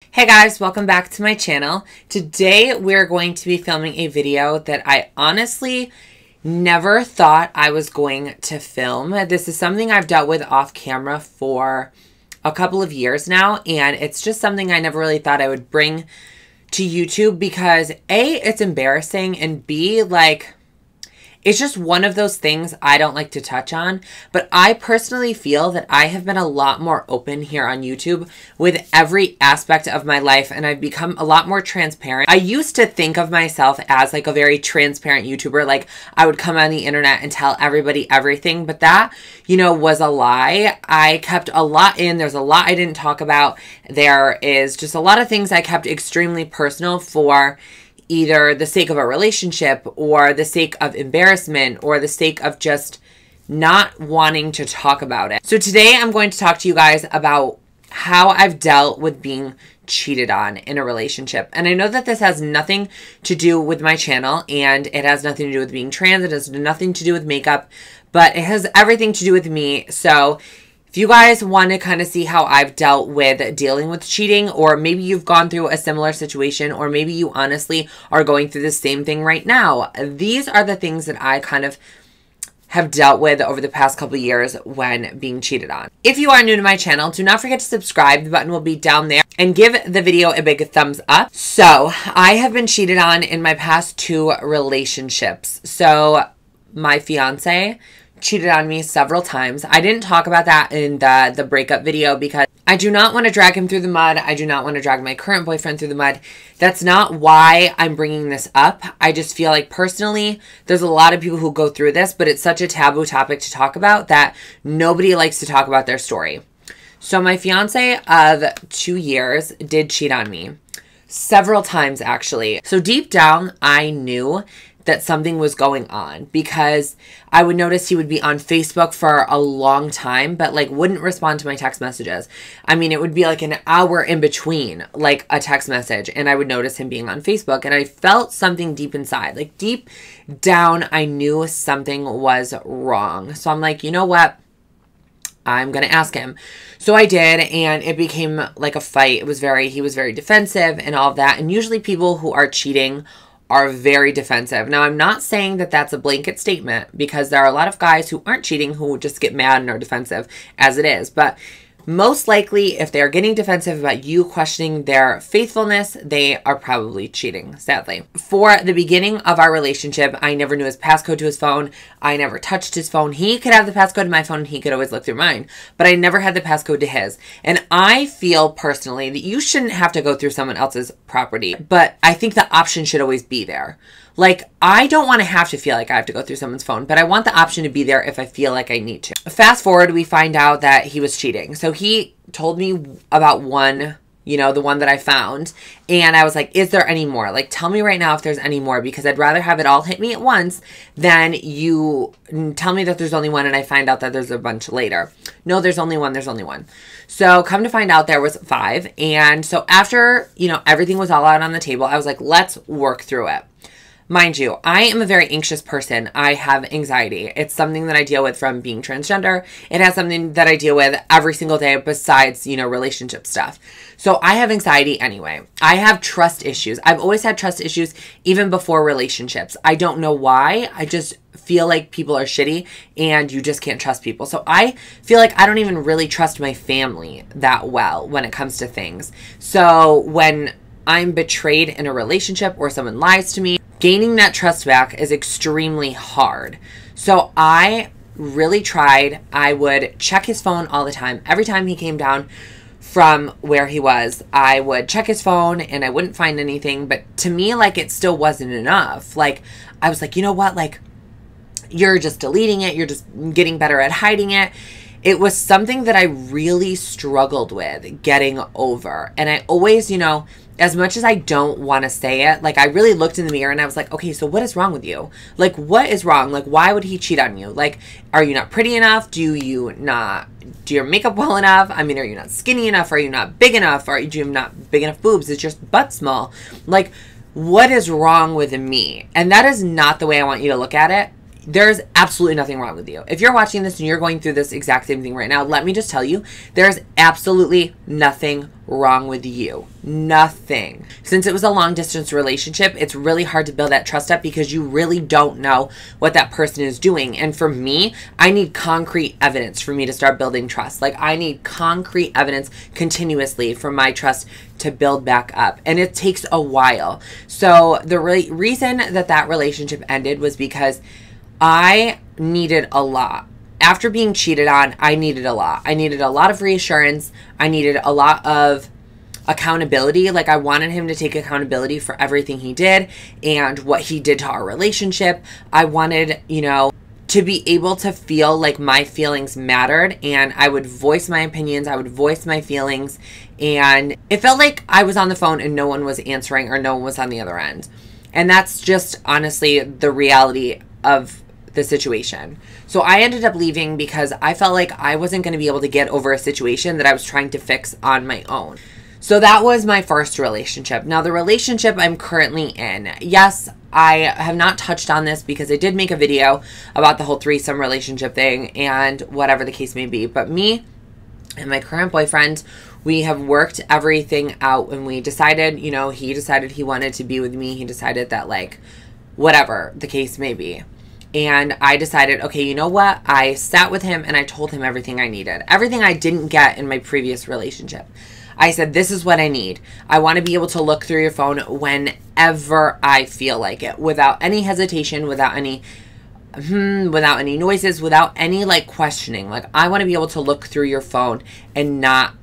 Hey guys, welcome back to my channel. Today we're going to be filming a video that I honestly never thought I was going to film. This is something I've dealt with off camera for a couple of years now, and it's just something I never really thought I would bring to YouTube because A, it's embarrassing, and B, it's just one of those things I don't like to touch on. But I personally feel that I have been a lot more open here on YouTube with every aspect of my life, and I've become a lot more transparent. I used to think of myself as a very transparent YouTuber. Like, I would come on the internet and tell everybody everything, but that, was a lie. I kept a lot in. There's a lot I didn't talk about. There is just a lot of things I kept extremely personal for either the sake of a relationship or the sake of embarrassment or the sake of just not wanting to talk about it. So today I'm going to talk to you guys about how I've dealt with being cheated on in a relationship. And I know that this has nothing to do with my channel, and it has nothing to do with being trans. It has nothing to do with makeup, but it has everything to do with me. So if you guys want to kind of see how I've dealt with dealing with cheating, or maybe you've gone through a similar situation, or maybe you honestly are going through the same thing right now, these are the things that I kind of have dealt with over the past couple of years when being cheated on. If you are new to my channel, do not forget to subscribe. The button will be down there, and give the video a big thumbs up. So I have been cheated on in my past 2 relationships. So my fiance cheated on me several times. I didn't talk about that in the breakup video because I do not want to drag him through the mud. I do not want to drag my current boyfriend through the mud. That's not why I'm bringing this up. I just feel like personally, there's a lot of people who go through this, but it's such a taboo topic to talk about that nobody likes to talk about their story. So my fiance of 2 years did cheat on me several times, actually. So deep down, I knew that something was going on because I would notice he would be on Facebook for a long time, but wouldn't respond to my text messages. I mean, it would be an hour in between a text message, and I would notice him being on Facebook, and I felt something deep inside. Deep down, I knew something was wrong. So I'm like, you know what? I'm going to ask him. So I did, and it became a fight. He was very defensive and all of that. And usually people who are cheating are very defensive. Now, I'm not saying that that's a blanket statement because there are a lot of guys who aren't cheating who just get mad and are defensive as it is. But most likely, if they're getting defensive about you questioning their faithfulness, they are probably cheating, sadly. For the beginning of our relationship, I never knew his passcode to his phone. I never touched his phone. He could have the passcode to my phone, and he could always look through mine. But I never had the passcode to his. And I feel personally that you shouldn't have to go through someone else's property. But I think the option should always be there. I don't want to have to feel like I have to go through someone's phone, but I want the option to be there if I feel like I need to. Fast forward, we find out that he was cheating. So he told me about one, the one that I found. And I was like, is there any more? Tell me right now if there's any more, because I'd rather have it all hit me at once than you tell me that there's only one and I find out that there's a bunch later. No, there's only one. There's only one. So come to find out there was 5. And so after, everything was all out on the table, I was like, let's work through it. Mind you, I am a very anxious person. I have anxiety. It's something that I deal with from being transgender. It has something that I deal with every single day besides, relationship stuff. So I have anxiety anyway. I have trust issues. I've always had trust issues even before relationships. I don't know why. I just feel like people are shitty and you just can't trust people. So I feel like I don't even really trust my family that well when it comes to things. So when I'm betrayed in a relationship or someone lies to me, gaining that trust back is extremely hard. So I really tried. I would check his phone all the time. Every time he came down from where he was, I would check his phone and I wouldn't find anything. But to me, it still wasn't enough. I was like, you know what? You're just deleting it. You're just getting better at hiding it. It was something that I really struggled with getting over. And I always, as much as I don't want to say it, I really looked in the mirror and I was like, okay, so what is wrong with you? What is wrong? Why would he cheat on you? Are you not pretty enough? Do your makeup well enough? I mean, are you not skinny enough? Are you not big enough? Do you have not big enough boobs? Is your butt small? What is wrong with me? And that is not the way I want you to look at it. there's absolutely nothing wrong with you. If you're watching this and you're going through this exact same thing right now, let me just tell you, there's absolutely nothing wrong with you. Nothing. Since it was a long distance relationship, it's really hard to build that trust up because you really don't know what that person is doing. And for me, I need concrete evidence for me to start building trust. Like, I need concrete evidence continuously for my trust to build back up. And it takes a while. So the reason that relationship ended was because I needed a lot. After being cheated on, I needed a lot. I needed a lot of reassurance. I needed a lot of accountability. Like, I wanted him to take accountability for everything he did and what he did to our relationship. I wanted, you know, to be able to feel like my feelings mattered, and I would voice my opinions. I would voice my feelings, and it felt like I was on the phone and no one was answering or no one was on the other end. And that's just honestly the reality of the situation. So I ended up leaving because I felt like I wasn't going to be able to get over a situation that I was trying to fix on my own. So that was my first relationship. Now, the relationship I'm currently in, yes, I have not touched on this because I did make a video about the whole threesome relationship thing and whatever the case may be. But me and my current boyfriend, we have worked everything out, and we decided, you know, he decided he wanted to be with me. He decided that, like, whatever the case may be. And I decided, okay, you know what? I sat with him and I told him everything I needed. Everything I didn't get in my previous relationship. I said, this is what I need. I want to be able to look through your phone whenever I feel like it, without any hesitation, without any noises, without any, like, questioning. Like, I want to be able to look through your phone and not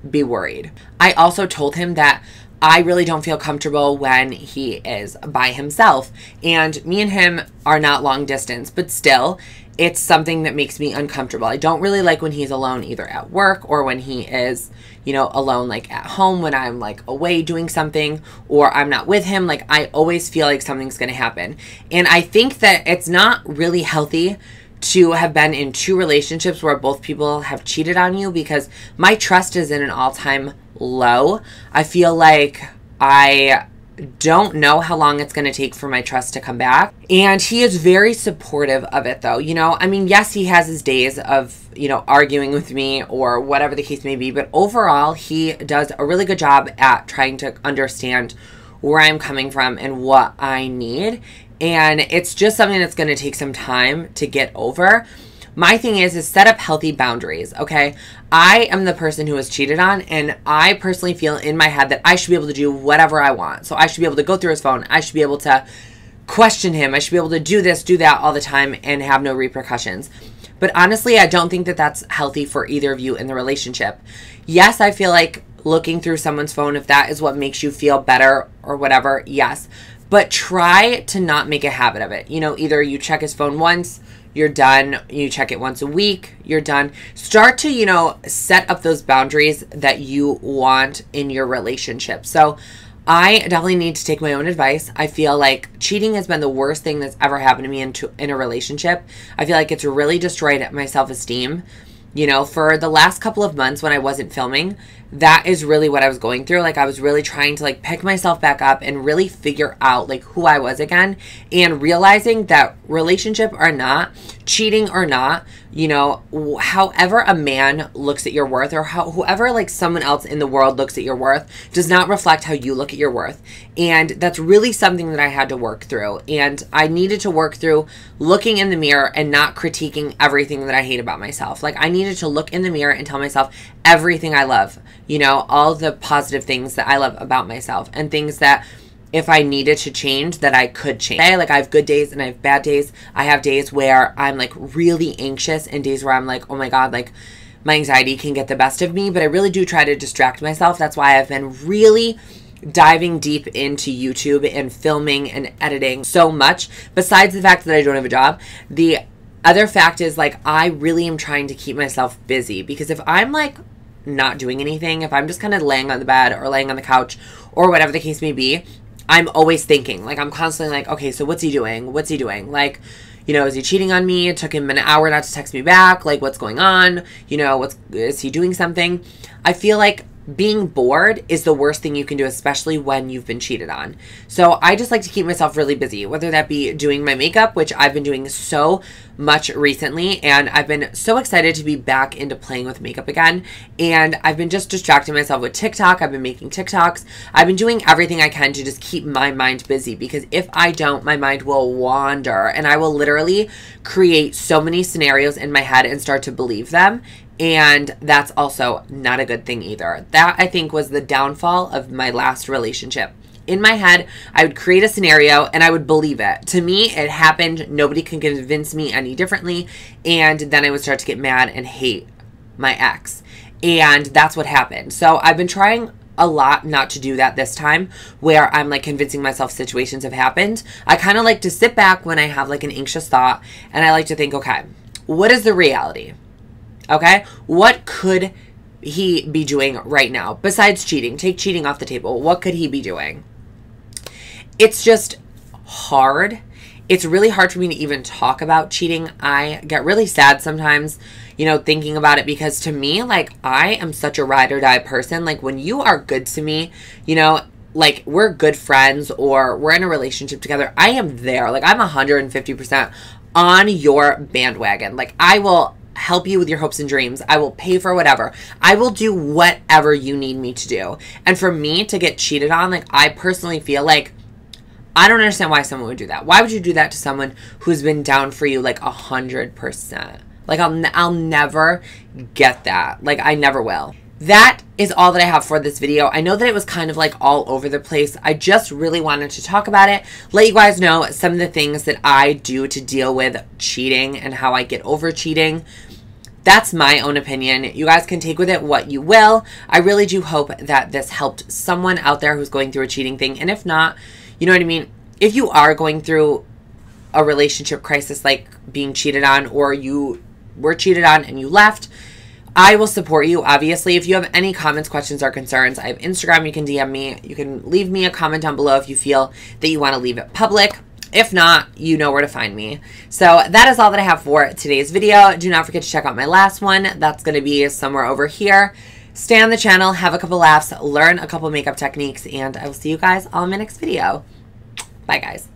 be worried. I also told him that I really don't feel comfortable when he is by himself. And me and him are not long distance, but still, it's something that makes me uncomfortable. I don't really like when he's alone, either at work or when he is, you know, alone, like at home, when I'm like away doing something or I'm not with him. Like, I always feel like something's going to happen. And I think that it's not really healthy to have been in two relationships where both people have cheated on you, because my trust is in an all-time low. I feel like I don't know how long it's going to take for my trust to come back. And he is very supportive of it, though. You know, I mean, yes, he has his days of, you know, arguing with me or whatever the case may be, but overall, he does a really good job at trying to understand where I'm coming from and what I need. And it's just something that's going to take some time to get over. My thing is set up healthy boundaries, okay? I am the person who was cheated on, and I personally feel in my head that I should be able to do whatever I want. So I should be able to go through his phone. I should be able to question him. I should be able to do this, do that all the time and have no repercussions. But honestly, I don't think that that's healthy for either of you in the relationship. Yes, I feel like looking through someone's phone, if that is what makes you feel better or whatever, yes. But try to not make a habit of it. You know, either you check his phone once, you're done. You check it once a week, you're done. Start to, you know, set up those boundaries that you want in your relationship. So I definitely need to take my own advice. I feel like cheating has been the worst thing that's ever happened to me in a relationship. I feel like it's really destroyed my self-esteem. You know, for the last couple of months when I wasn't filming, that is really what I was going through. Like, I was really trying to, like, pick myself back up and really figure out, like, who I was again, and realizing that relationship or not, cheating or not, you know, however a man looks at your worth, or whoever, like, someone else in the world looks at your worth, does not reflect how you look at your worth. And that's really something that I had to work through. And I needed to work through looking in the mirror and not critiquing everything that I hate about myself. Like, I needed to look in the mirror and tell myself everything I love, you know, all the positive things that I love about myself, and things that if I needed to change, that I could change. Like, I have good days and I have bad days. I have days where I'm, like, really anxious, and days where I'm like, oh my God, like, my anxiety can get the best of me. But I really do try to distract myself. That's why I've been really diving deep into YouTube and filming and editing so much. Besides the fact that I don't have a job, the other fact is, like, I really am trying to keep myself busy, because if I'm, like, not doing anything, if I'm just kind of laying on the bed or laying on the couch or whatever the case may be, I'm always thinking. Like, I'm constantly like, okay, so what's he doing? What's he doing? Like, you know, is he cheating on me? It took him an hour not to text me back. Like, what's going on? You know, is he doing something? I feel like being bored is the worst thing you can do, especially when you've been cheated on. So I just like to keep myself really busy, whether that be doing my makeup, which I've been doing so much recently, and I've been so excited to be back into playing with makeup again. And I've been just distracting myself with TikTok. I've been making TikToks. I've been doing everything I can to just keep my mind busy, because if I don't, my mind will wander and I will literally create so many scenarios in my head and start to believe them. And that's also not a good thing either. That, I think, was the downfall of my last relationship. In my head, I would create a scenario and I would believe it. To me, it happened. Nobody can convince me any differently. And then I would start to get mad and hate my ex. And that's what happened. So I've been trying a lot not to do that this time, where I'm like convincing myself situations have happened. I kind of like to sit back when I have like an anxious thought, and I like to think, okay, what is the reality? Okay, what could he be doing right now besides cheating? Take cheating off the table. What could he be doing? It's just hard. It's really hard for me to even talk about cheating. I get really sad sometimes, you know, thinking about it, because to me, like, I am such a ride or die person. Like, when you are good to me, you know, like, we're good friends or we're in a relationship together, I am there. Like, I'm 150% on your bandwagon. Like, I will help you with your hopes and dreams. I will pay for whatever. I will do whatever you need me to do. And for me to get cheated on, like, I personally feel like, I don't understand why someone would do that. Why would you do that to someone who's been down for you like 100%? Like, I'll never get that. Like, I never will. That is all that I have for this video. I know that it was kind of like all over the place. I just really wanted to talk about it, let you guys know some of the things that I do to deal with cheating and how I get over cheating. That's my own opinion. You guys can take with it what you will. I really do hope that this helped someone out there who's going through a cheating thing. And if not, you know what I mean? If you are going through a relationship crisis, like being cheated on, or you were cheated on and you left, I will support you, obviously. If you have any comments, questions, or concerns, I have Instagram. You can DM me. You can leave me a comment down below if you feel that you want to leave it public. If not, you know where to find me. So that is all that I have for today's video. Do not forget to check out my last one. That's going to be somewhere over here. Stay on the channel, have a couple laughs, learn a couple makeup techniques, and I will see you guys on my next video. Bye, guys.